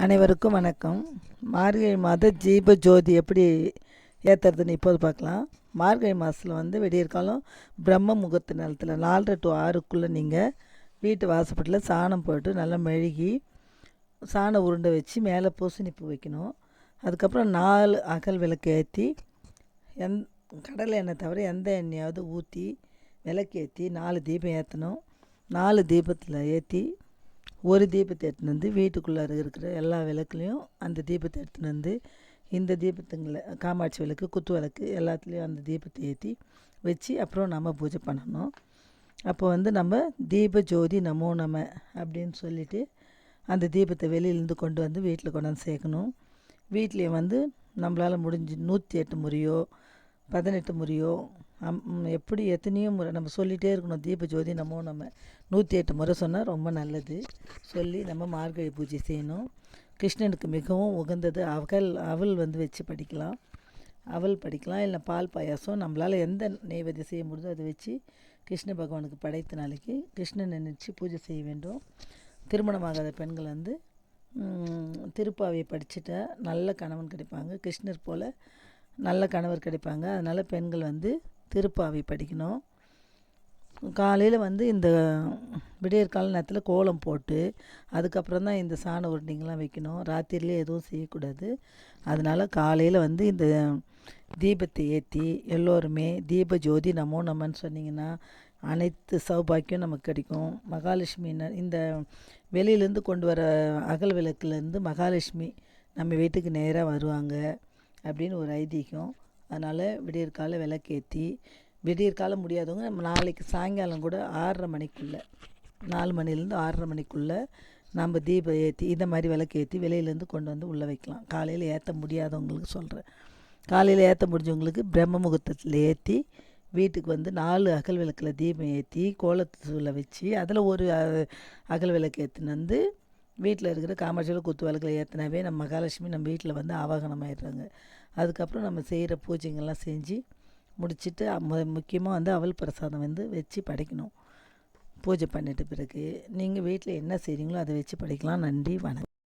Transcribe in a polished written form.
அனைவருக்கும் வணக்கம். மார்கழி மாத தீப ஜோதி எப்படி ஏற்றுறதுன்னு இப்போது பார்க்கலாம். மார்கழி மாதத்தில் விடியற்காலம் பிரம்ம முகூர்த்த நேரத்தில் 4:30 to 6க்குள்ளே நீங்கள் வீட்டு வாசப்பட்டில் சாணம் போட்டு நல்லா மெழுகி சாண உருண்டை வச்சு மேலே பூசணிப்பூ வைக்கணும். அதுக்கப்புறம் 4 அகல் விளக்கு ஏற்றி கடலை எண்ணெய் தவிர எந்த எண்ணெயாவது ஊற்றி விளக்கேற்றி 4 தீபம் ஏற்றணும். 4 தீபத்தில் ஏற்றி ஒரு தீபத்தை எடுத்துன்னு வந்து வீட்டுக்குள்ளே இருக்கிற எல்லா விளக்குலேயும் அந்த தீபத்தை எடுத்துன்னு வந்து இந்த தீபத்துங்களை காமாட்சி விளக்கு, குத்து விளக்கு எல்லாத்துலேயும் அந்த தீபத்தை ஏற்றி வச்சு அப்புறம் நம்ம பூஜை பண்ணணும். அப்போ நம்ம தீப ஜோதி நமோ நம அப்படின்னு சொல்லிவிட்டு அந்த தீபத்தை வெளியிலேருந்து கொண்டு வந்து வீட்டில் கொண்டாந்து சேர்க்கணும். வீட்லேயும் நம்மளால் முடிஞ்சு 108 முறையோ 18 முறையோ எப்படி எத்தனையோ முறை நம்ம சொல்லிகிட்டே இருக்கணும். தீப ஜோதி நமோ நம்ம 108 முறை சொன்னால் ரொம்ப நல்லது. சொல்லி நம்ம மார்கழி பூஜை செய்யணும். கிருஷ்ணனுக்கு மிகவும் உகந்தது அவல் வச்சு படிக்கலாம். அவல் படிக்கலாம், இல்லை பால் பாயாசம் நம்மளால் எந்த நெய்வேத்தியம் செய்ய முடியுதோ அதை வச்சு கிருஷ்ண பகவானுக்கு படைத்த நாளைக்கு கிருஷ்ணன் நினச்சி பூஜை செய்ய வேண்டும். திருமணமாகாத பெண்கள் திருப்பாவையை படிச்சுட்டா நல்ல கணவன் கிடைப்பாங்க. கிருஷ்ணர் போல் நல்ல கணவர் கிடைப்பாங்க. அதனால் பெண்கள் திருப்பாவை படிக்கணும். காலையில் இந்த விடியற்கால நேரத்தில் கோலம் போட்டு அதுக்கப்புறம் தான் இந்த சாண உருண்டைங்கள்லாம் வைக்கணும். ராத்திரிலேயே எதுவும் செய்யக்கூடாது. அதனால் காலையில் இந்த தீபத்தை ஏற்றி எல்லோருமே தீப ஜோதி நமோ நமன்னு சொன்னிங்கன்னா அனைத்து சௌபாக்கியம் நமக்கு கிடைக்கும். மகாலட்சுமி இந்த வெளியிலேருந்து கொண்டு வர அகல் விளக்குலேருந்து மகாலட்சுமி நம்ம வீட்டுக்கு நேராக வருவாங்க அப்படின்னு ஒரு ஐதீகம். அதனால் விடியற்கால விளக்கேற்றி விடியற்காலம் முடியாதவங்க நம்ம நாளைக்கு சாயங்காலம் கூட 6:30 மணிக்குள்ளே 4 மணிலேருந்து 6:30 மணிக்குள்ளே நம்ம தீபம் ஏற்றி இந்த மாதிரி விளக்கேற்றி வெளியிலேருந்து கொண்டு வந்து உள்ளே வைக்கலாம். காலையில் ஏற்ற முடியாதவங்களுக்கு சொல்கிறேன். காலையில் ஏற்ற முடிஞ்சவங்களுக்கு பிரம்ம முகூர்த்தத்தில் ஏற்றி வீட்டுக்கு 4 அகல் விளக்கில் தீபம் ஏற்றி கோலத்தூளை வச்சு அதில் ஒரு அகல் விளக்கு ஏற்றின்னு வீட்டில் இருக்கிற காமாட்சியில் குத்து விளக்கில் ஏற்றினாவே நம்ம மகாலட்சுமி நம்ம வீட்டில் ஆவாகனம் ஆயிடுறாங்க. அதுக்கப்புறம் நம்ம செய்கிற பூஜைங்கள்லாம் செஞ்சு முடிச்சுட்டு முக்கியமாக அவல் பிரசாதம் வச்சு படைக்கணும். பூஜை பண்ணிட்ட பிறகு நீங்கள் வீட்டில் என்ன செய்கிறீங்களோ அதை வச்சு படைக்கலாம். நன்றி, வணக்கம்.